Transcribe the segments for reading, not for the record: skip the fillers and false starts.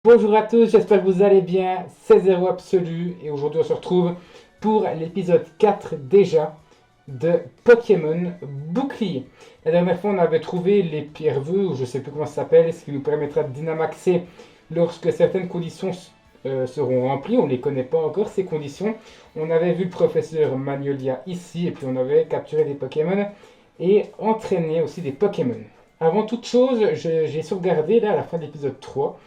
Bonjour à tous, j'espère que vous allez bien, c'est Zéro Absolu et aujourd'hui on se retrouve pour l'épisode 4 déjà de Pokémon Bouclier. La dernière fois on avait trouvé les pierres vœux, ou je sais plus comment ça s'appelle, ce qui nous permettra de dynamaxer lorsque certaines conditions seront remplies. On ne les connaît pas encore ces conditions. On avait vu le professeur Magnolia ici et puis on avait capturé des Pokémon et entraîné aussi des Pokémon. Avant toute chose, j'ai sauvegardé là à la fin de l'épisode 3.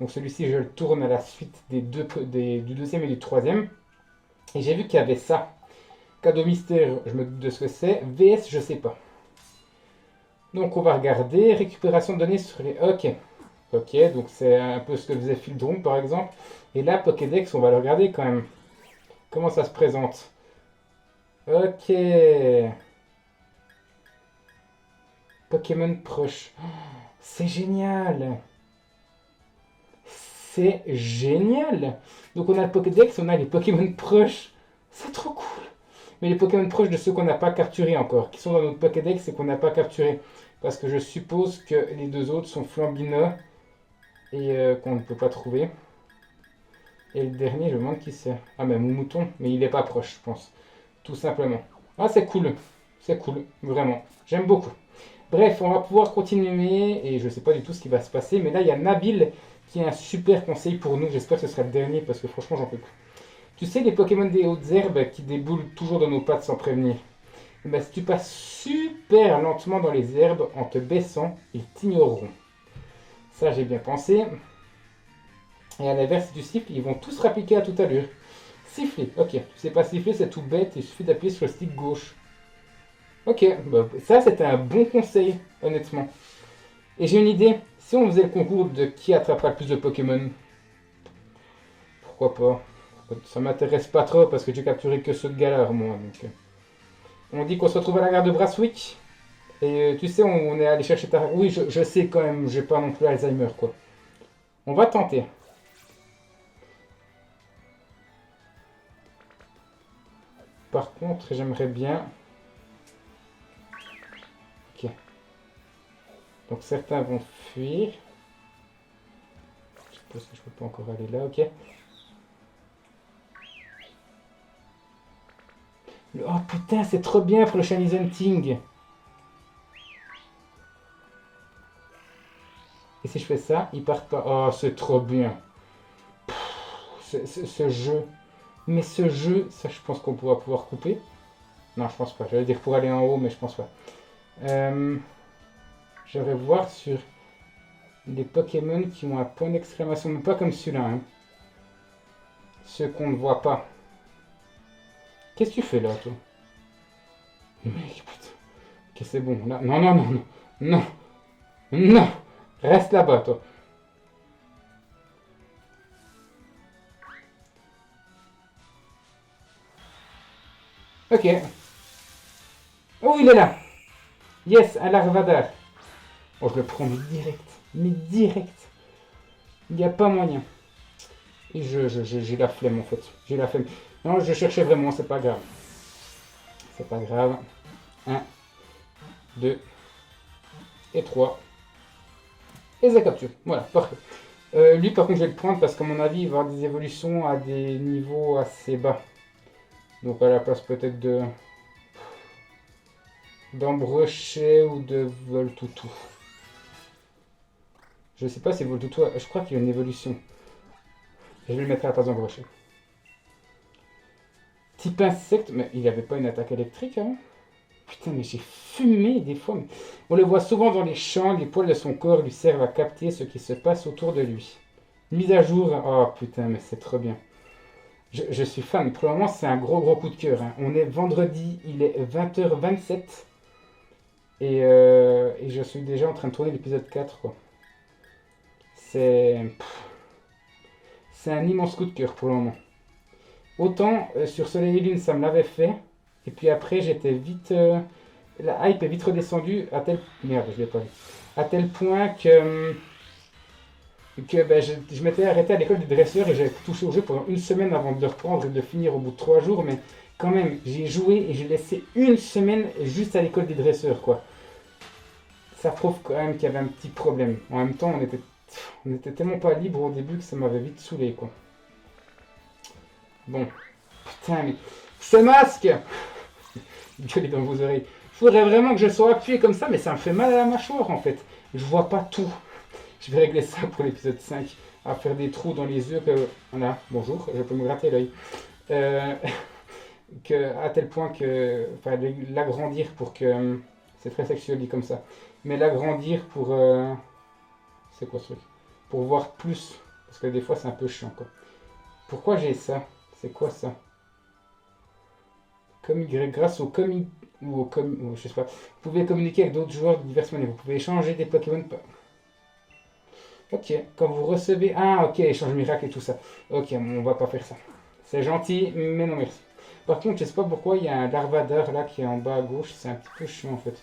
Donc celui-ci, je le tourne à la suite du deuxième et du troisième. Et j'ai vu qu'il y avait ça. Cadeau mystère, je me doute de ce que c'est. VS, je sais pas. Donc on va regarder. Récupération de données sur les... Ok. Ok, donc c'est un peu ce que faisait Fildron par exemple. Et là, Pokédex, on va le regarder quand même. Comment ça se présente? Ok. Pokémon proche. Oh, c'est génial. C'est génial. Donc on a le Pokédex, on a les Pokémon proches. C'est trop cool. Mais les Pokémon proches de ceux qu'on n'a pas capturés encore, qui sont dans notre Pokédex et qu'on n'a pas capturés. Parce que je suppose que les deux autres sont Flambina et qu'on ne peut pas trouver. Et le dernier, je me demande qui c'est. Ah mais Moumouton, mais il n'est pas proche, je pense. Tout simplement. Ah c'est cool. C'est cool, vraiment. J'aime beaucoup. Bref, on va pouvoir continuer et je ne sais pas du tout ce qui va se passer. Mais là, il y a Nabil qui a un super conseil pour nous. J'espère que ce sera le dernier parce que franchement, j'en peux plus. Tu sais, les Pokémon des hautes herbes qui déboulent toujours dans nos pattes sans prévenir. Eh ben, si tu passes super lentement dans les herbes en te baissant, ils t'ignoreront. Ça, j'ai bien pensé. Et à l'inverse, si tu siffles, ils vont tous réappliquer à toute allure. Siffler, ok. Tu sais pas siffler, c'est tout bête. Il suffit d'appuyer sur le stick gauche. Ok, bah, ça c'était un bon conseil, honnêtement. Et j'ai une idée. Si on faisait le concours de qui attrapera le plus de Pokémon, pourquoi pas? Ça m'intéresse pas trop parce que j'ai capturé que ceux de galère, moi. Donc, on dit qu'on se retrouve à la gare de Brasswick. Et tu sais, on est allé chercher ta... Oui, je sais quand même, j'ai pas non plus Alzheimer, quoi. On va tenter. Par contre, j'aimerais bien... Ok. Donc certains vont fuir. Je suppose que je peux pas encore aller là, ok. Oh putain, c'est trop bien pour le Shiny Hunting. Et si je fais ça, ils partent pas. Oh, c'est trop bien. Ce jeu. Mais ce jeu, ça je pense qu'on pourra pouvoir couper. Non, je pense pas. J'allais dire pour aller en haut, mais je pense pas. J'aimerais voir sur les Pokémon qui ont un point d'exclamation, mais pas comme celui-là. Hein. Ceux qu'on ne voit pas. Qu'est-ce que tu fais là, toi? Mec, putain. Ok, c'est bon. Là. Non, non, non, non. Non. Non. Reste là-bas, toi. Ok. Oh, il est là. Yes, un Larvadar. Oh, je le prends, mais direct. Mais direct. Il n'y a pas moyen. Et j'ai la flemme, en fait. J'ai la flemme. Non, je cherchais vraiment, c'est pas grave. C'est pas grave. 1, 2 et 3. Et ça capture. Voilà, parfait. Lui, par contre, je vais le prendre parce qu'à mon avis, il va avoir des évolutions à des niveaux assez bas. Donc, à la place peut-être de... d'Ambrochet ou de Voltoutou. Je sais pas si Voltoutou... Je crois qu'il y a une évolution. Je vais le mettre à la place d'Ambrochet. Type insecte... Mais il avait pas une attaque électrique avant? Putain, mais j'ai fumé des fois. On le voit souvent dans les champs, les poils de son corps lui servent à capter ce qui se passe autour de lui. Mise à jour, oh putain, mais c'est trop bien. Je suis fan, pour le moment c'est un gros coup de cœur. Hein. On est vendredi, il est 20h27 et je suis déjà en train de tourner l'épisode 4. Quoi. C'est un immense coup de cœur pour le moment. Autant sur Soleil et Lune ça me l'avait fait, et puis après j'étais vite... la hype est vite redescendue à tel... Merde, je l'ai pas vu. À tel point que ben, je m'étais arrêté à l'école de dresseur et j'avais touché au jeu pendant une semaine avant de le reprendre et de le finir au bout de 3 jours. Mais quand même, j'ai joué et j'ai laissé une semaine juste à l'école des dresseurs, quoi. Ça prouve quand même qu'il y avait un petit problème. En même temps, on était On était tellement pas libre au début que ça m'avait vite saoulé, quoi. Bon. Putain, mais... Ce masque! Gueulez dans vos oreilles. Il faudrait vraiment que je sois appuyé comme ça, mais ça me fait mal à la mâchoire, en fait. Je vois pas tout. Je vais régler ça pour l'épisode 5. À faire des trous dans les yeux que... Voilà, bonjour, je peux me gratter l'œil. À tel point que... Enfin, l'agrandir pour que... C'est très sexuel dit comme ça. Mais l'agrandir pour... C'est quoi ce truc? Pour voir plus. Parce que des fois, c'est un peu chiant, quoi. Pourquoi j'ai ça? C'est quoi ça? Comme Y, grâce au comi... Ou au comi... Ou je sais pas. Vous pouvez communiquer avec d'autres joueurs de diverses manières. Vous pouvez échanger des Pokémon... Ok, quand vous recevez... Ah, ok, échange miracle et tout ça. Ok, on va pas faire ça. C'est gentil, mais non merci. Par contre, je sais pas pourquoi, il y a un Larvador là qui est en bas à gauche. C'est un petit peu chiant en fait.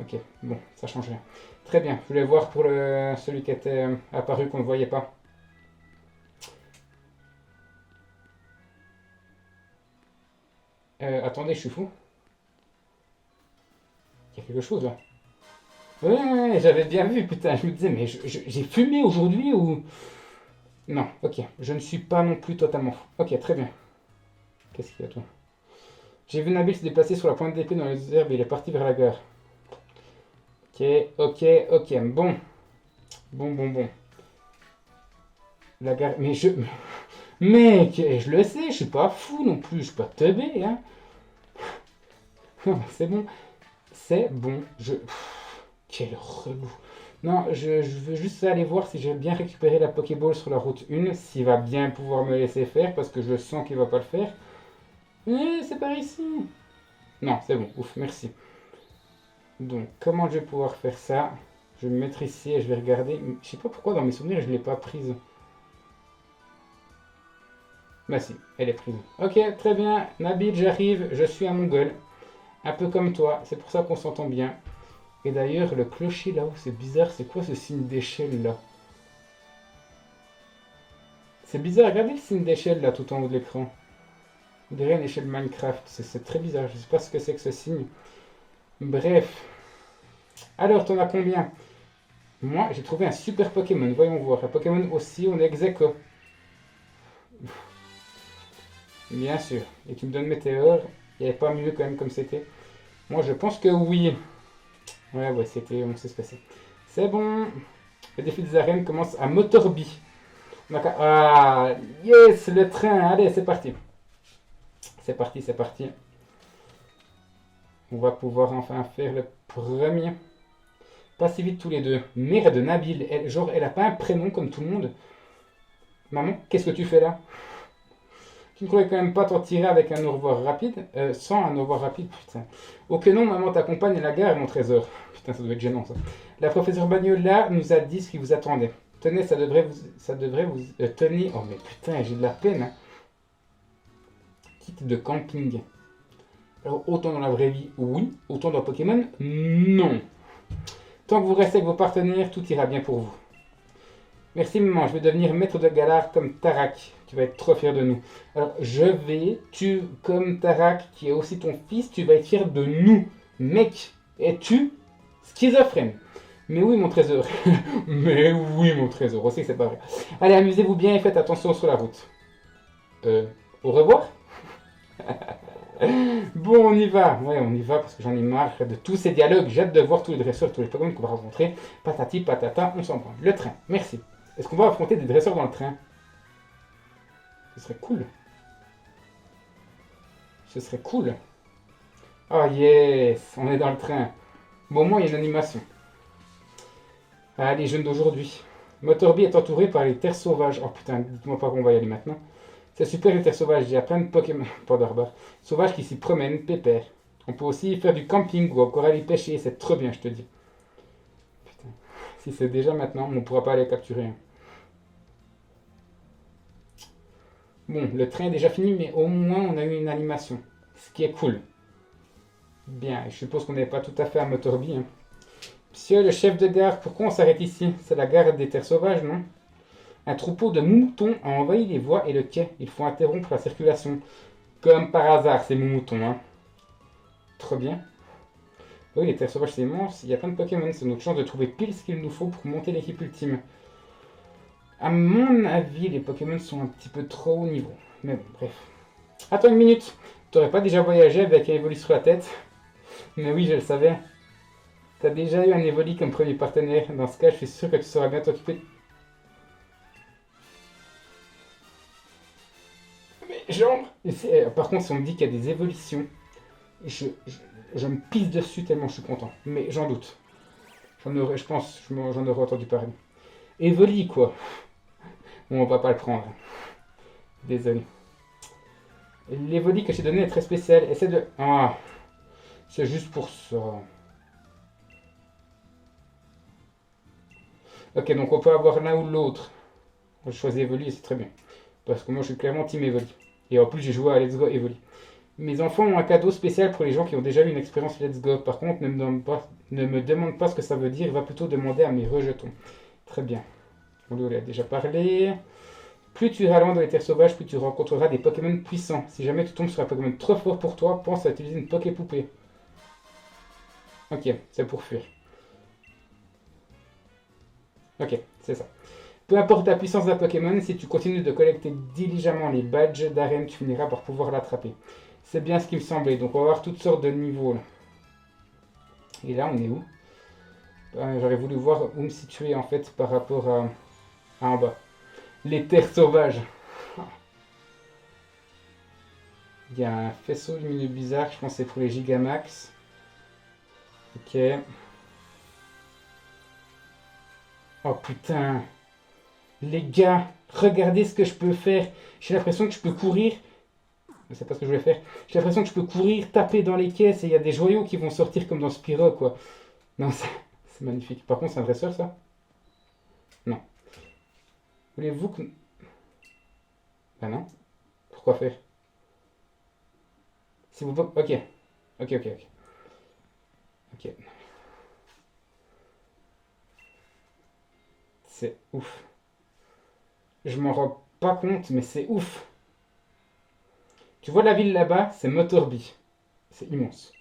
Ok, bon, ça change rien. Très bien, je voulais voir pour celui qui était apparu qu'on ne voyait pas. Attendez, je suis fou. Il y a quelque chose là. Ouais, j'avais bien vu, putain, je me disais, mais j'ai fumé aujourd'hui ou... Non, ok, je ne suis pas non plus totalement fou. Ok, très bien. Qu'est-ce qu'il y a toi? J'ai vu Nabil se déplacer sur la pointe d'épée dans les herbes et il est parti vers la gare. Ok, ok, ok, bon. Bon. La gare... Mais je... Mec, je le sais, je suis pas fou non plus, je suis pas teubé, hein. Non, c'est bon. C'est bon, Quel relou. Non, je veux juste aller voir si j'ai bien récupéré la Pokéball sur la route 1, s'il va bien pouvoir me laisser faire, parce que je sens qu'il va pas le faire. Mais c'est par ici. Non, c'est bon, ouf, merci. Donc, comment je vais pouvoir faire ça? Je vais me mettre ici et je vais regarder. Je sais pas pourquoi dans mes souvenirs je ne l'ai pas prise. Bah si, elle est prise. Ok, très bien. Nabil, j'arrive, je suis un mongol. Un peu comme toi, c'est pour ça qu'on s'entend bien. Et d'ailleurs, le clocher là-haut, c'est bizarre, c'est quoi ce signe d'échelle là? C'est bizarre, regardez le signe d'échelle là tout en haut de l'écran. On dirait une échelle Minecraft, c'est très bizarre, je sais pas ce que c'est que ce signe. Bref. Alors, t'en as combien? Moi, j'ai trouvé un super Pokémon, voyons voir. Un Pokémon aussi, on est ex-aequo. Bien sûr. Et tu me donnes Météore, il n'y avait pas mieux quand même comme c'était. Moi, je pense que oui. Ouais, c'était, on sait ce que c'est. C'est bon. Le défi des arènes commence à Motorby. Ah, yes, le train. Allez, c'est parti. C'est parti. On va pouvoir enfin faire le premier. Pas si vite tous les deux. Merde, Nabil. Genre, elle a pas un prénom comme tout le monde. Maman, qu'est-ce que tu fais là? Tu ne croyais quand même pas t'en tirer avec un au revoir rapide? Sans un au revoir rapide, putain. Ok, non, maman t'accompagne à la gare, mon trésor. Putain, ça doit être gênant, ça. La professeure Bagnola nous a dit ce qui vous attendait. Tenez, ça devrait vous tenir. Oh, mais putain, j'ai de la peine, hein. Kit de camping. Alors, autant dans la vraie vie, oui. Autant dans Pokémon, non. Tant que vous restez avec vos partenaires, tout ira bien pour vous. Merci maman, je vais devenir maître de Galar comme Tarak. Tu vas être trop fier de nous. Alors comme Tarak, qui est aussi ton fils, tu vas être fier de nous. Mec, es-tu schizophrène? Mais oui mon trésor. Mais oui mon trésor, on sait que c'est pas vrai. Allez, amusez-vous bien et faites attention sur la route. Au revoir. Bon, on y va. Ouais, on y va parce que j'en ai marre de tous ces dialogues. J'ai hâte de voir tous les dresseurs, tous les Pokémon qu'on va rencontrer. Patati, patata, on s'en prend. Le train, merci. Est-ce qu'on va affronter des dresseurs dans le train? Ce serait cool. Ce serait cool. Oh yes, on est dans le train. Bon, au moins il y a une animation. Ah, les jeunes d'aujourd'hui. Motorby est entouré par les terres sauvages. Oh putain, dites-moi pas qu'on va y aller maintenant. C'est super les terres sauvages, il y a plein de Pokémon, pas d'arbres, sauvages qui s'y promènent, pépère. On peut aussi faire du camping ou encore aller pêcher, c'est trop bien, je te dis. Putain, si c'est déjà maintenant, on ne pourra pas aller capturer. Bon, le train est déjà fini, mais au moins on a eu une animation, ce qui est cool. Bien, je suppose qu'on n'est pas tout à fait à Motorby. Hein. Monsieur le chef de gare, pourquoi on s'arrête ici? C'est la gare des terres sauvages, non? Un troupeau de moutons a envahi les voies et le quai. Il faut interrompre la circulation. Comme par hasard, ces moutons. Hein. Trop bien. Oui, les terres sauvages, c'est immense. Il y a plein de Pokémon. C'est notre chance de trouver pile ce qu'il nous faut pour monter l'équipe ultime. À mon avis, les Pokémon sont un petit peu trop haut niveau. Mais bon, bref. Attends une minute. T'aurais pas déjà voyagé avec un Evoli sur la tête? Mais oui, je le savais. T'as déjà eu un Evoli comme premier partenaire. Dans ce cas, je suis sûr que tu sauras bien t'occuper. Mais genre... Par contre, si on me dit qu'il y a des évolutions, je, je, je me pisse dessus tellement je suis content. Mais j'en doute. Je pense, j'en aurais entendu parler. Evoli, quoi. Bon, on va pas le prendre. Désolé. L'Evoli que j'ai donné est très spécial. Essaie de... Ah, c'est juste pour ça. Ok, donc on peut avoir l'un ou l'autre. Je choisis Evoli et c'est très bien. Parce que moi je suis clairement team Evoli. Et en plus j'ai joué à Let's Go Evoli. Mes enfants ont un cadeau spécial pour les gens qui ont déjà eu une expérience Let's Go. Par contre, ne me demande pas ce que ça veut dire. Va plutôt demander à mes rejetons. Très bien. On lui a déjà parlé. Plus tu iras loin dans les terres sauvages, plus tu rencontreras des Pokémon puissants. Si jamais tu tombes sur un Pokémon trop fort pour toi, pense à utiliser une Poké-poupée. Ok, c'est pour fuir. Ok, c'est ça. Peu importe la puissance d'un Pokémon, si tu continues de collecter diligemment les badges d'arène, tu finiras par pouvoir l'attraper. C'est bien ce qui me semblait. Donc on va avoir toutes sortes de niveaux là. Et là, on est où? J'aurais voulu voir où me situer en fait par rapport à en bas. Les terres sauvages. Il y a un faisceau lumineux bizarre, je pense que c'est pour les Gigamax. Ok. Oh putain. Les gars, regardez ce que je peux faire. J'ai l'impression que je peux courir. C'est pas ce que je voulais faire. J'ai l'impression que je peux courir, taper dans les caisses et il y a des joyaux qui vont sortir comme dans Spyro, quoi. Non, c'est magnifique. Par contre, c'est un dresseur, ça? Non. Voulez-vous que... Bah non. Pourquoi faire? Si vous... Ok. Ok, ok, ok. Ok. C'est ouf. Je m'en rends pas compte, mais c'est ouf. Tu vois la ville là-bas, c'est Motorby. C'est immense.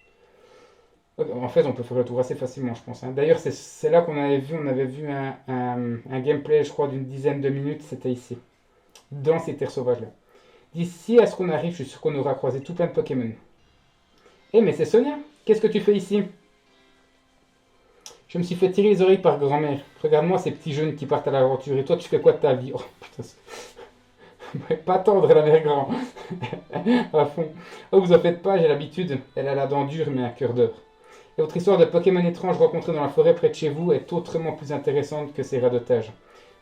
Ok, en fait, on peut faire le tour assez facilement, je pense, hein. D'ailleurs, c'est là on avait vu un gameplay, je crois, d'une dizaine de minutes, c'était ici, dans ces terres sauvages-là. D'ici à ce qu'on arrive, je suis sûr qu'on aura croisé tout plein de Pokémon. Eh, mais c'est Sonia, qu'est-ce que tu fais ici? Je me suis fait tirer les oreilles par grand-mère. Regarde-moi ces petits jeunes qui partent à l'aventure, et toi, tu fais quoi de ta vie? Oh, putain, pas tendre la mère grand. À fond. Oh, vous en faites pas, j'ai l'habitude. Elle a la dent dure, mais un cœur d'or. Et votre histoire de Pokémon étrange rencontré dans la forêt près de chez vous est autrement plus intéressante que ces radotages.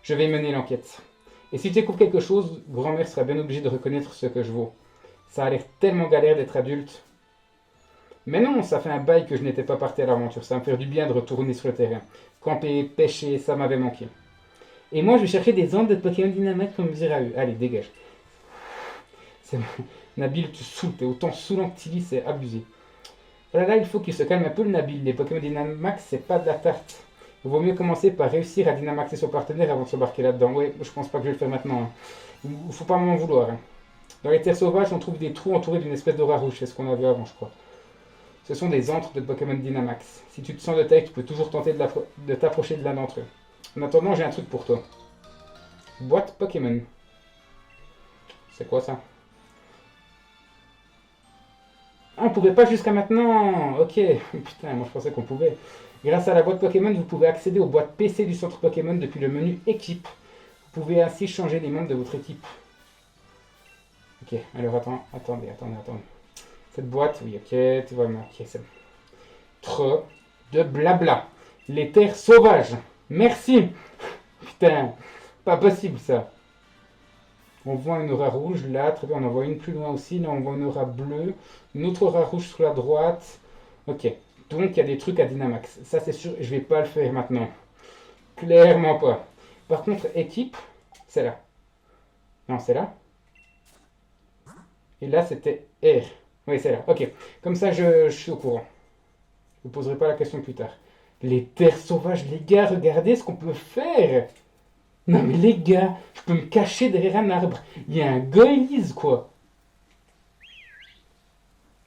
Je vais mener l'enquête. Et si tu découvres quelque chose, grand-mère sera bien obligée de reconnaître ce que je vaux. Ça a l'air tellement galère d'être adulte. Mais non, ça fait un bail que je n'étais pas parti à l'aventure. Ça me fait du bien de retourner sur le terrain. Camper, pêcher, ça m'avait manqué. Et moi, je vais chercher des ondes de Pokémon Dynamax pour me dire à eux. Allez, dégage. C'est bon. Nabil, tu saoules. T'es autant saoulant que Tilly, c'est abusé. Voilà, là, il faut qu'il se calme un peu le Nabil. Les Pokémon Dynamax, c'est pas de la tarte. Il vaut mieux commencer par réussir à Dynamaxer son partenaire avant de s'embarquer là-dedans. Ouais, je pense pas que je vais le faire maintenant, hein. Il faut pas m'en vouloir, hein. Dans les terres sauvages, on trouve des trous entourés d'une espèce d'aura rouge. C'est ce qu'on a vu avant, je crois. Ce sont des antres de Pokémon Dynamax. Si tu te sens de taille, tu peux toujours tenter de t'approcher de l'un d'entre eux. En attendant, j'ai un truc pour toi. Boîte Pokémon. C'est quoi ça? Ah, on pouvait pas jusqu'à maintenant. Ok. Putain, moi je pensais qu'on pouvait. Grâce à la boîte Pokémon, vous pouvez accéder aux boîtes PC du centre Pokémon depuis le menu Équipe. Vous pouvez ainsi changer les membres de votre équipe. Ok, alors attendez. Cette boîte, oui, ok, tu vois, ok, c'est bon. Trop de blabla. Les terres sauvages. Merci. Putain, pas possible ça. On voit une aura rouge là, très bien, on en voit une plus loin aussi. Là, on voit une aura bleue, une autre aura rouge sur la droite. Ok, donc il y a des trucs à Dynamax. Ça, c'est sûr, je vais pas le faire maintenant. Clairement pas. Par contre, équipe, c'est là. Non, c'est là. Et là, c'était R. Oui, c'est là. Ok, comme ça, je suis au courant. Je ne vous poserai pas la question plus tard. Les terres sauvages, les gars, regardez ce qu'on peut faire. Non mais les gars, je peux me cacher derrière un arbre. Il y a un Goéliz, quoi.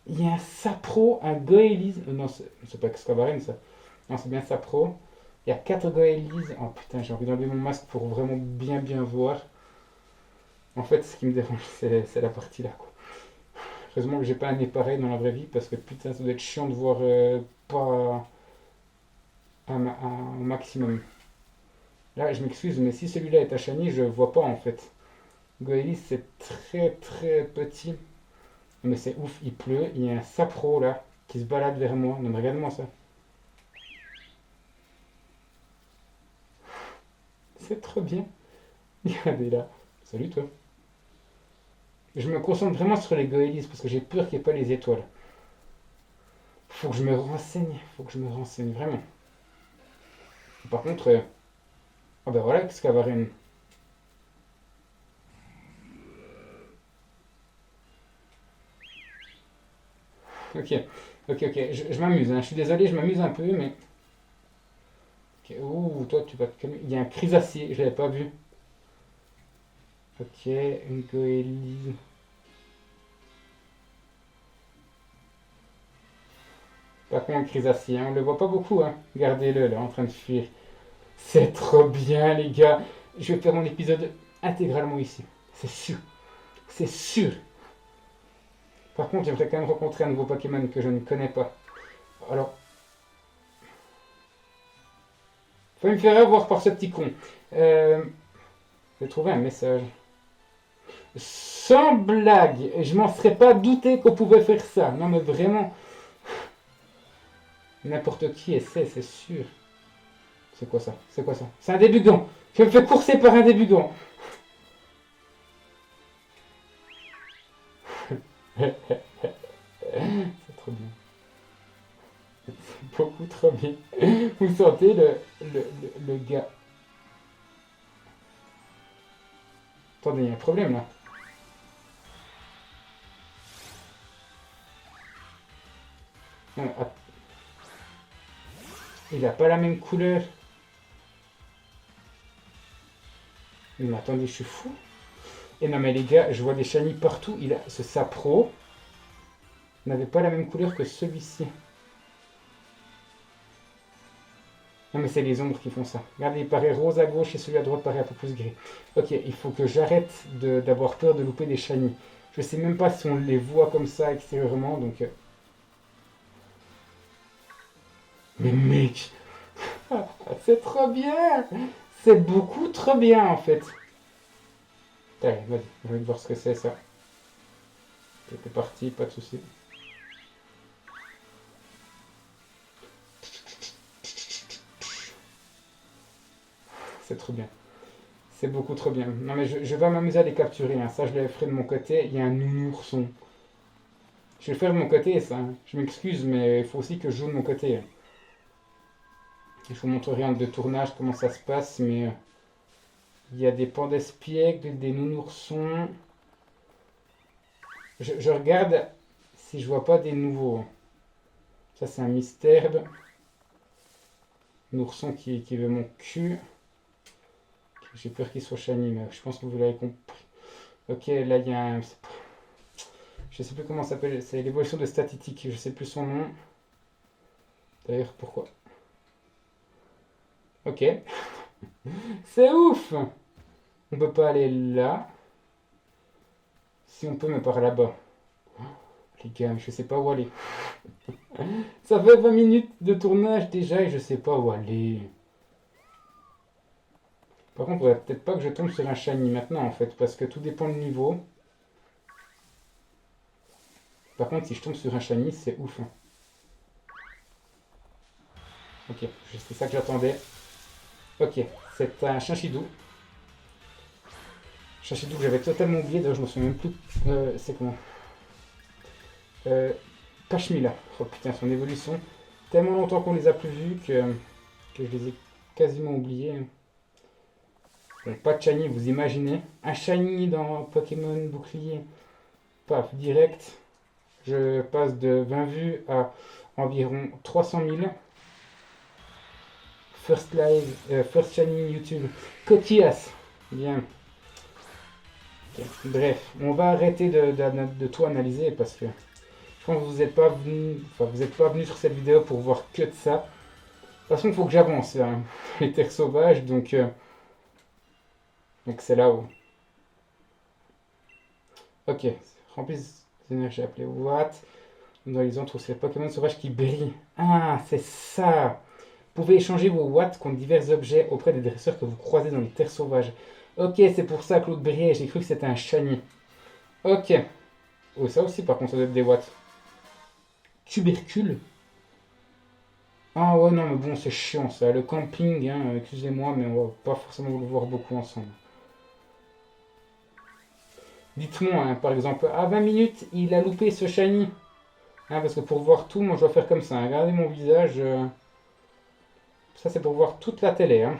Il y a un Sapro, un Goéliz. Non, c'est pas Excavaren ça. Non, c'est bien Sapro. Il y a 4 Goéliz. Oh putain, j'ai envie d'enlever mon masque pour vraiment bien voir. En fait, ce qui me dérange, c'est la partie là, quoi. Heureusement que j'ai pas un nez pareil dans la vraie vie parce que putain, ça doit être chiant de voir pas un maximum. Là, je m'excuse, mais si celui-là est à shiny, je vois pas en fait. Goéliz, c'est très petit. Mais c'est ouf, il pleut. Il y a un Sapro là qui se balade vers moi. Non, mais regarde-moi ça. C'est trop bien. Regardez là. Salut toi. Je me concentre vraiment sur les Goéliz parce que j'ai peur qu'il n'y ait pas les étoiles. Faut que je me renseigne. Faut que je me renseigne vraiment. Par contre, ah ben voilà, Excavaren. Ok, ok. Je m'amuse, hein. Je suis désolé, je m'amuse un peu, mais. Ok, ouh, toi, tu vas te calmer. Il y a un Chrysacier, je l'avais pas vu. Ok, une Goélie. Par contre, un Chrysacier, hein, on le voit pas beaucoup, hein. Regardez-le, là, en train de fuir. C'est trop bien, les gars. Je vais faire mon épisode intégralement ici. C'est sûr. C'est sûr. Par contre, j'aimerais quand même rencontrer un nouveau Pokémon que je ne connais pas. Alors, faut me faire avoir par ce petit con. J'ai trouvé un message. Sans blague, je m'en serais pas douté qu'on pouvait faire ça. Non mais vraiment, n'importe qui essaie, c'est sûr. C'est quoi ça? C'est quoi ça? C'est un débugant. Je me fais courser par un débugant. C'est trop bien. C'est beaucoup trop bien. Vous sentez le gars. Attendez, il y a un problème là. Non, il a pas la même couleur. Mais attendez, je suis fou. Et non mais les gars, je vois des shiny partout. Il a ce Sapro n'avait pas la même couleur que celui-ci. Non mais c'est les ombres qui font ça. Regardez, il paraît rose à gauche et celui à droite paraît un peu plus gris. Ok, il faut que j'arrête d'avoir peur de louper des shiny. Je sais même pas si on les voit comme ça extérieurement, donc... Mais mec, c'est trop bien. C'est beaucoup trop bien en fait. Allez, vas-y, j'ai envie de voir ce que c'est ça. C'était parti, pas de soucis. C'est trop bien. C'est beaucoup trop bien. Non mais je vais m'amuser à les capturer, hein. Ça je le ferai de mon côté. Il y a un nounourson. Je vais le faire de mon côté ça, hein. Je m'excuse mais il faut aussi que je joue de mon côté, hein. Je vous montrerai un de tournage comment ça se passe, mais il y a des pans d'espiègles, des nounoursons. Je regarde si je vois pas des nouveaux. Ça c'est un mystère. Nourson qui veut mon cul. J'ai peur qu'il soit shiny, mais je pense que vous l'avez compris. Ok, là il y a un... Je sais plus comment ça s'appelle, c'est l'évolution de Statitique, je sais plus son nom. D'ailleurs, pourquoi? Ok. C'est ouf. On peut pas aller là. Si on peut, mais par là-bas. Les gars, je sais pas où aller. Ça fait 20 minutes de tournage déjà et je sais pas où aller. Par contre, il faudrait peut-être pas que je tombe sur un shiny maintenant en fait, parce que tout dépend du niveau. Par contre, si je tombe sur un shiny, c'est ouf, hein. Ok, c'est ça que j'attendais. Ok, c'est un Chinchidou. Chinchidou que j'avais totalement oublié, d'ailleurs je me souviens même plus. C'est comment euh, Pashmila. Oh putain, son évolution. Tellement longtemps qu'on les a plus vus que je les ai quasiment oubliés. Bon, pas de shiny, vous imaginez. Un shiny dans Pokémon Bouclier. Paf, direct. Je passe de 20 vues à environ 300 000. First live, first shiny YouTube. Coquillas. Bien. Okay. Bref, on va arrêter de tout analyser parce que Je pense que vous n'êtes pas venu, enfin, vous n'êtes pas venu sur cette vidéo pour voir que de ça. De toute façon, il faut que j'avance, hein. Les terres sauvages, donc c'est là-haut. Ok, remplis d'énergie appelée Watt. Dans les zones, c'est les Pokémon sauvages qui brillent. Ah, c'est ça. Vous pouvez échanger vos watts contre divers objets auprès des dresseurs que vous croisez dans les terres sauvages. Ok, c'est pour ça que l'autre brillait. J'ai cru que c'était un shiny. Ok. Oh, ça aussi, par contre, ça doit être des watts. Tubercule. Ah ouais, non, mais bon, c'est chiant ça. Le camping, hein, excusez-moi, mais on va pas forcément le voir beaucoup ensemble. Dites-moi, hein, par exemple, à 20 minutes, il a loupé ce shiny. Hein, parce que pour voir tout, moi je dois faire comme ça, hein. Regardez mon visage. Ça, c'est pour voir toute la télé, hein.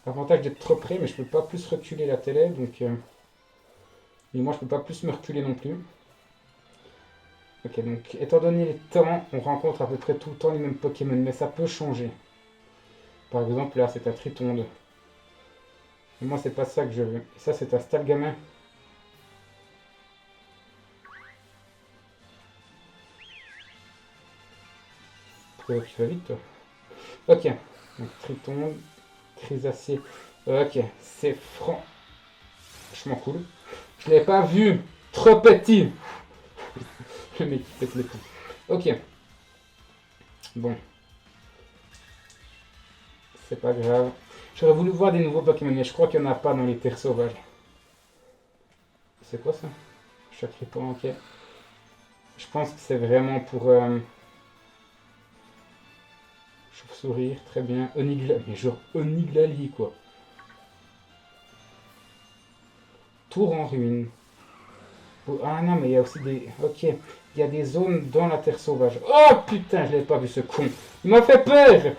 L'avantage d'être trop près, mais je peux pas plus reculer la télé, donc... Et moi, je peux pas plus me reculer non plus. Ok, donc, étant donné les temps, on rencontre à peu près tout le temps les mêmes Pokémon, mais ça peut changer. Par exemple, là, c'est un Tritonde. Et moi, c'est pas ça que je veux. Et ça, c'est un Stalgamin. Tu vas vite, toi. Ok, donc Tritonde, Crisacé. Ok, c'est franchement cool. Je l'ai pas vu. Trop petit. Le mec qui pète les plombs. Ok. Bon. C'est pas grave. J'aurais voulu voir des nouveaux Pokémon, mais je crois qu'il n'y en a pas dans les terres sauvages. C'est quoi ça? Chacripant, ok. Je pense que c'est vraiment pour... Chauve-souris, très bien. Onigla, mais genre Oniglali, quoi. Tour en ruine. Oh, ah non, mais il y a aussi des... Ok. Il y a des zones dans la terre sauvage. Oh putain, je l'avais pas vu ce con. Il m'a fait peur.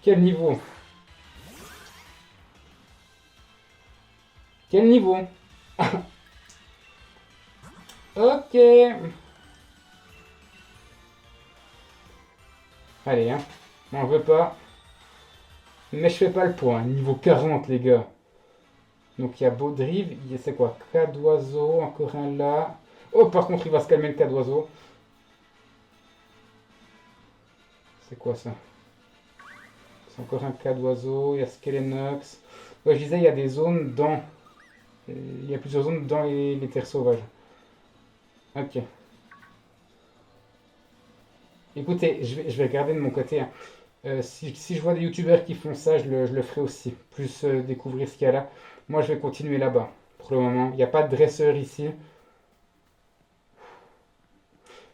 Quel niveau? Quel niveau? Ok. Allez, hein. M'en veux pas. Mais je fais pas le point. Niveau 40, les gars. Donc il y a Baudrive. C'est quoi? Cas d'oiseau. Encore un là. Oh, par contre, il va se calmer le cas d'oiseau. C'est quoi ça? C'est encore un cas d'oiseau. Il y a Skelenox. Ouais, je disais, il y a des zones dans... Il y a plusieurs zones dans les terres sauvages. Ok. Écoutez, je vais regarder de mon côté, hein. Si je vois des youtubeurs qui font ça, je le ferai aussi. Plus découvrir ce qu'il y a là. Moi, je vais continuer là-bas. Pour le moment, il n'y a pas de dresseur ici.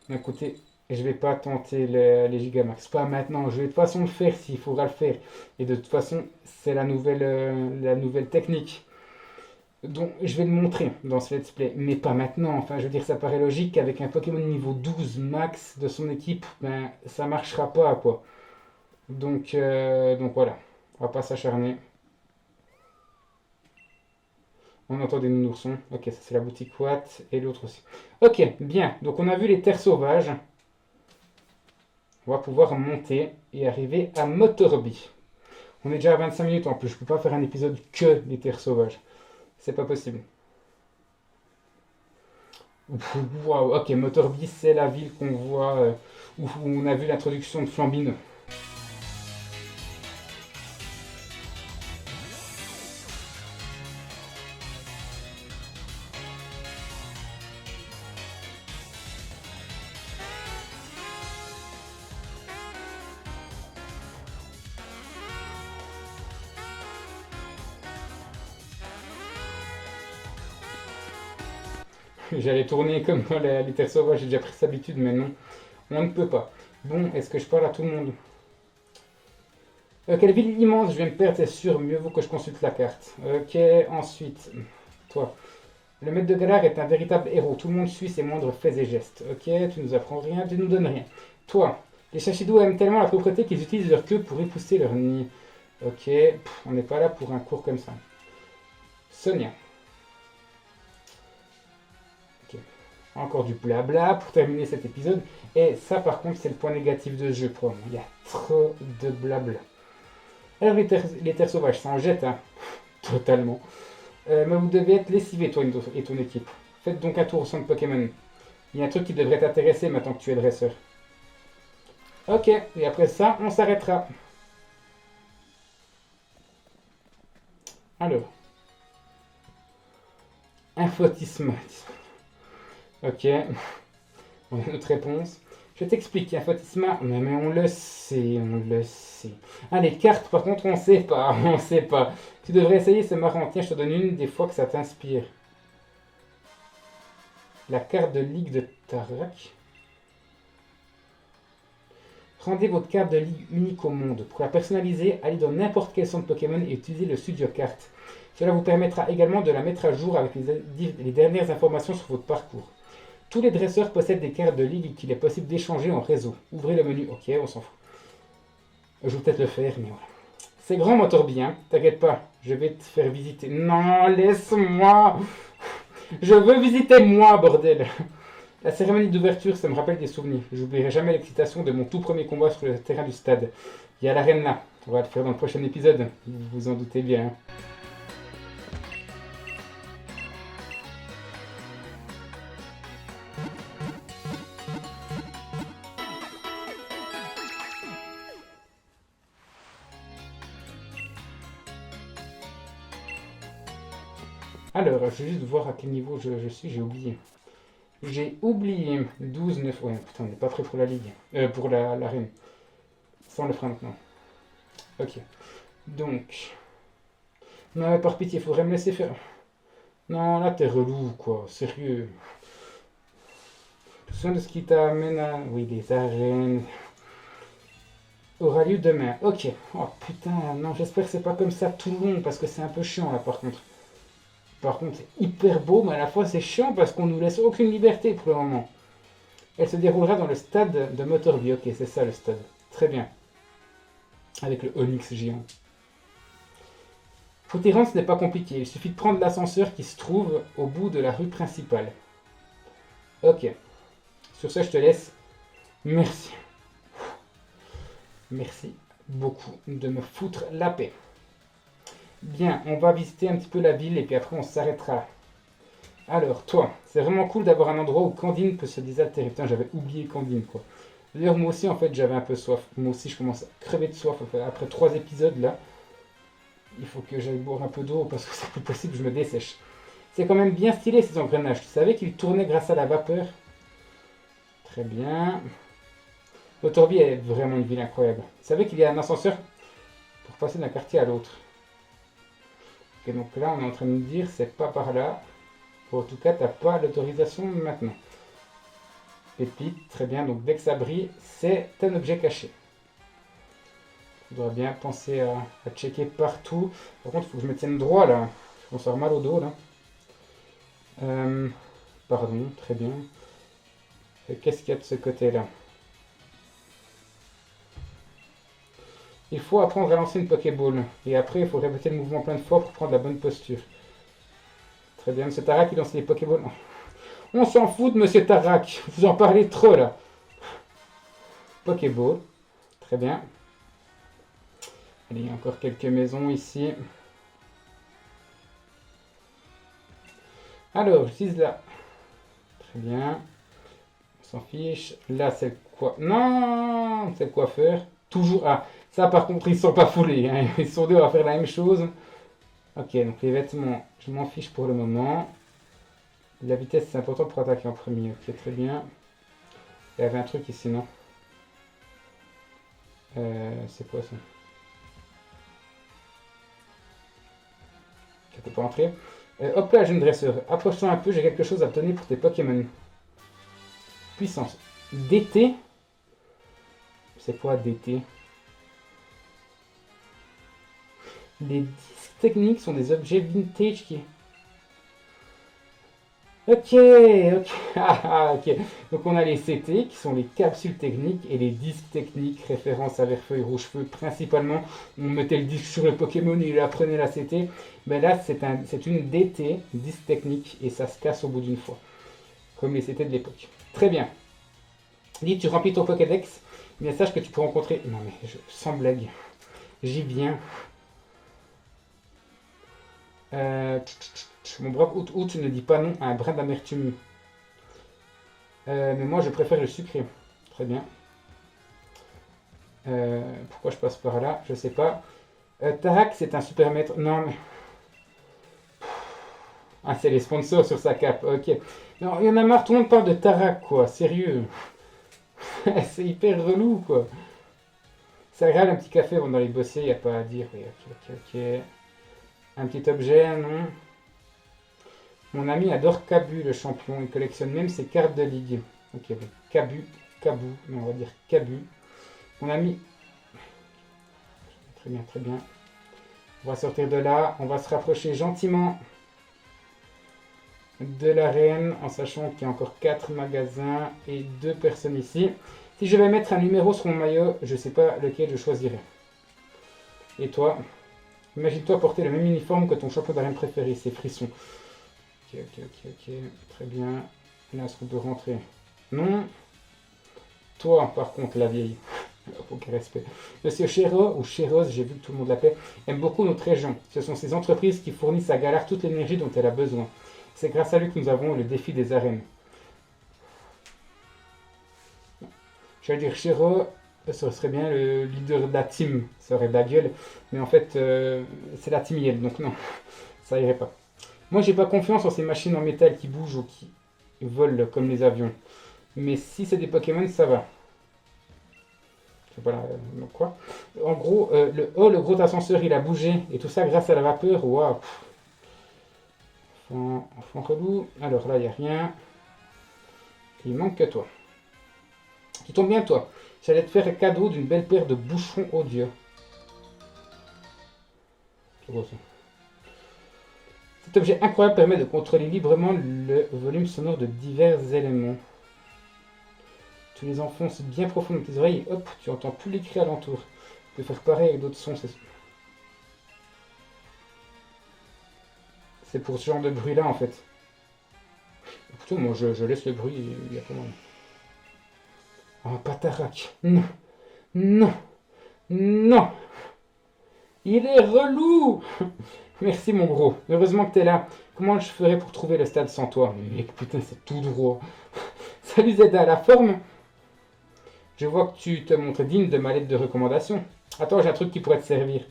Écoutez, je vais pas tenter les Gigamax. Pas maintenant. Je vais de toute façon le faire s'il faudra le faire. Et de toute façon, c'est la nouvelle technique. Donc, je vais le montrer dans ce let's play. Mais pas maintenant. Enfin, je veux dire, ça paraît logique qu'avec un Pokémon niveau 12 max de son équipe, ben, ça marchera pas, quoi. Donc voilà. On va pas s'acharner. On entend des nounoursons. Ok, ça c'est la boutique Watt. Et l'autre aussi. Ok, bien. Donc on a vu les terres sauvages. On va pouvoir monter et arriver à Motorby. On est déjà à 25 minutes en plus. Je peux pas faire un épisode que des terres sauvages. C'est pas possible. Waouh, ok, Motorby, c'est la ville qu'on voit, où on a vu l'introduction de Flambine. J'allais tourner comme dans les terres sauvages, j'ai déjà pris cette habitude, mais non, on ne peut pas. Bon, est-ce que je parle à tout le monde? Quelle ville immense, je vais me perdre, c'est sûr, mieux vaut que je consulte la carte. Ok, ensuite, toi. Le maître de Galar est un véritable héros, tout le monde suit ses moindres faits et gestes. Ok, tu nous apprends rien, tu nous donnes rien. Toi, les Chashido aiment tellement la propreté qu'ils utilisent leur queue pour épousser leur nid. Ok, on n'est pas là pour un cours comme ça. Sonia. Ok, encore du blabla pour terminer cet épisode. Et ça, par contre, c'est le point négatif de ce jeu pour moi. Il y a trop de blabla. Alors, les terres sauvages, ça en jette, hein. Totalement. Mais vous devez être lessivé, toi et ton équipe. Faites donc un tour au centre Pokémon. Il y a un truc qui devrait t'intéresser maintenant que tu es dresseur. Ok, et après ça, on s'arrêtera. Alors. Infotisme. Ok. On a notre réponse. Je t'explique, infotisme. Mais on le sait, on le sait. Ah, les cartes, par contre, on sait pas. On sait pas. Tu devrais essayer, c'est marrant. Tiens, je te donne une des fois que ça t'inspire. La carte de Ligue de Tarak. Rendez votre carte de ligue unique au monde. Pour la personnaliser, allez dans n'importe quel centre Pokémon et utilisez le Studio Carte. Cela vous permettra également de la mettre à jour avec les dernières informations sur votre parcours. Tous les dresseurs possèdent des cartes de ligue qu'il est possible d'échanger en réseau. Ouvrez le menu. Ok, on s'en fout. Je vais peut-être le faire, mais voilà. C'est grand, Motorby, hein. T'inquiète pas, je vais te faire visiter. Non, laisse-moi. Je veux visiter moi, bordel. La cérémonie d'ouverture, ça me rappelle des souvenirs. J'oublierai jamais l'excitation de mon tout premier combat sur le terrain du stade. Il y a l'arène là. On va le faire dans le prochain épisode. Vous vous en doutez bien. Alors, je vais juste voir à quel niveau je suis. J'ai oublié. J'ai oublié 12, 9. Ouais, putain, on n'est pas prêt pour la ligue. Pour l'arène. Sans le frein maintenant. Ok. Donc. Non, par pitié, faudrait me laisser faire. Non, là, t'es relou, quoi. Sérieux. Je me souviens de ce qui t'amène à. Oui, les arènes. Aura lieu demain. Ok. Oh putain, non, j'espère que c'est pas comme ça tout le long, parce que c'est un peu chiant, là, par contre. Par contre, c'est hyper beau, mais à la fois c'est chiant parce qu'on nous laisse aucune liberté pour le moment. Elle se déroulera dans le stade de Motorby. Ok, c'est ça le stade. Très bien. Avec le Onyx géant. Pour t'y rendre, ce n'est pas compliqué. Il suffit de prendre l'ascenseur qui se trouve au bout de la rue principale. Ok. Sur ce, je te laisse. Merci. Merci beaucoup de me foutre la paix. Bien, on va visiter un petit peu la ville et puis après on s'arrêtera. Alors, toi, c'est vraiment cool d'avoir un endroit où Candine peut se désaltérer. Putain, j'avais oublié Candine, quoi. D'ailleurs, moi aussi, en fait, j'avais un peu soif. Moi aussi, je commence à crever de soif. Après 3 épisodes, là, il faut que j'aille boire un peu d'eau parce que c'est plus possible, je me dessèche. C'est quand même bien stylé, ces engrenages. Tu savais qu'ils tournaient grâce à la vapeur? Très bien. Motorby est vraiment une ville incroyable. Tu savais qu'il y a un ascenseur pour passer d'un quartier à l'autre? Ok, donc là, on est en train de nous dire, c'est pas par là. En tout cas, tu n'as pas l'autorisation maintenant. Pépite, très bien. Donc dès que ça brille, c'est un objet caché. Tu dois bien penser à checker partout. Par contre, il faut que je me tienne droit là. Je commence à avoir mal au dos là. Pardon, très bien. Qu'est-ce qu'il y a de ce côté-là? Il faut apprendre à lancer une Pokéball. Et après, il faut répéter le mouvement plein de fois pour prendre la bonne posture. Très bien, Monsieur Tarak, il lance les Pokéballs. On s'en fout de Monsieur Tarak. Vous en parlez trop là. Pokéball. Très bien. Allez, il y a encore quelques maisons ici. Alors, j'utilise là. Très bien. On s'en fiche. Là, c'est quoi? Non, c'est le coiffeur. Toujours. Ah, ça par contre, ils sont pas foulés. Hein. Ils sont deux à faire la même chose. Ok, donc les vêtements, je m'en fiche pour le moment. La vitesse, c'est important pour attaquer en premier. Ok, très bien. Il y avait un truc ici, non? C'est quoi ça? Je peux pas entrer. Hop là, jeune dresseur. Approche-toi un peu, j'ai quelque chose à te donner pour tes Pokémon. Puissance. DT. C'est quoi DT? Les disques techniques sont des objets vintage qui... Ok, ok, ok. Donc on a les CT qui sont les capsules techniques et les disques techniques, référence à Verfeuille Rouge-Feu principalement. On mettait le disque sur le Pokémon et il apprenait la CT. Mais là c'est une DT, disque technique, et ça se casse au bout d'une fois. Comme les CT de l'époque. Très bien. Dis, tu remplis ton Pokédex, mais sache que tu peux rencontrer... Non mais, sans blague, j'y viens. Mon brave Out ne dit pas non à un brin d'amertume. Mais moi, je préfère le sucré. Très bien. Pourquoi je passe par là? Je sais pas. Tarak, c'est un super maître. Non, mais. Ah, c'est les sponsors sur sa cape. Ok. Non, il y en a marre. Tout le monde parle de Tarak, quoi. Sérieux. C'est hyper relou, quoi. Ça râle un petit café avant d'aller bosser. Il n'y a pas à dire. Oui, ok. Un petit objet, non. Mon ami adore Cabu, le champion. Il collectionne même ses cartes de ligue. Ok, bon. Cabu. Non, on va dire Cabu. Mon ami. Très bien, très bien. On va sortir de là. On va se rapprocher gentiment de l'arène en sachant qu'il y a encore 4 magasins et 2 personnes ici. Si je vais mettre un numéro sur mon maillot, je ne sais pas lequel je choisirai. Et toi? Imagine-toi porter le même uniforme que ton champion d'arène préféré, c'est Frisson. Ok. Très bien. Là, est-ce qu'on peut rentrer? Non. Toi, par contre, la vieille. Aucun respect. Monsieur Chéro, ou Chéros, j'ai vu que tout le monde l'appelle, aime beaucoup notre région. Ce sont ces entreprises qui fournissent à Galar toute l'énergie dont elle a besoin. C'est grâce à lui que nous avons le défi des arènes. Je vais dire Chéro, ce serait bien le leader de la team. Ça aurait de la gueule. Mais en fait, c'est la team Yel, donc non, ça irait pas. Moi, j'ai pas confiance en ces machines en métal qui bougent ou qui volent comme les avions. Mais si c'est des Pokémon, ça va. Voilà, quoi. En gros, le gros ascenseur, il a bougé. Et tout ça grâce à la vapeur. Waouh. Enfant relou. Alors là, il n'y a rien. Il manque que toi. Tu tombes bien, toi. J'allais te faire un cadeau d'une belle paire de bouchons odieux. C'est beau ça. Cet objet incroyable permet de contrôler librement le volume sonore de divers éléments. Tu les enfonces bien profond dans tes oreilles et hop, tu entends tous les cris alentour. Tu peux faire pareil avec d'autres sons. C'est pour ce genre de bruit là en fait. Plutôt moi je laisse le bruit, il y a pas mal. Oh Patarac. Non. Il est relou. Merci mon gros. Heureusement que t'es là. Comment je ferais pour trouver le stade sans toi? Mais putain c'est tout droit. Salut Zeda, la forme? Je vois que tu te montres digne de ma lettre de recommandation. Attends, j'ai un truc qui pourrait te servir.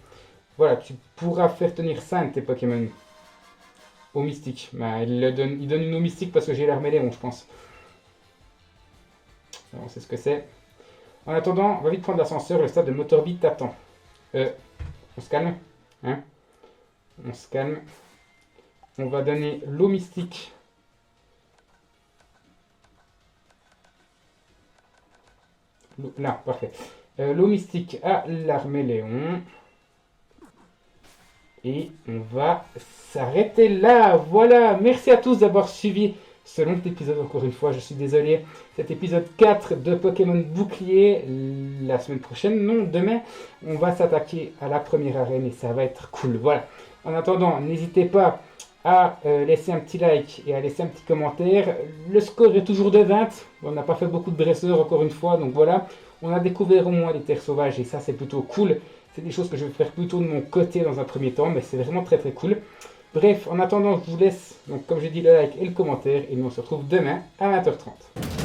Voilà, tu pourras faire tenir ça de tes Pokémon. Au mystique. Bah, il donne une eau mystique parce que j'ai l'Arméléon, je pense. Alors, on sait ce que c'est. En attendant, on va vite prendre l'ascenseur, le stade de Motorby t'attend. On se calme, hein? On se calme. On va donner l'eau mystique. Là, parfait. L'eau mystique à l'Arméléon. Et on va s'arrêter là. Voilà, merci à tous d'avoir suivi ce long épisode encore une fois. Je suis désolé. Cet épisode 4 de Pokémon Bouclier. La semaine prochaine, non, demain, on va s'attaquer à la première arène et ça va être cool. Voilà. En attendant, n'hésitez pas à laisser un petit like et à laisser un petit commentaire. Le score est toujours de 20. On n'a pas fait beaucoup de dresseurs encore une fois. Donc voilà, on a découvert au moins les terres sauvages et ça c'est plutôt cool. C'est des choses que je vais faire plutôt de mon côté dans un premier temps, mais c'est vraiment très très cool. Bref, en attendant, je vous laisse, donc comme j'ai dit, le like et le commentaire, et nous on se retrouve demain à 20h30.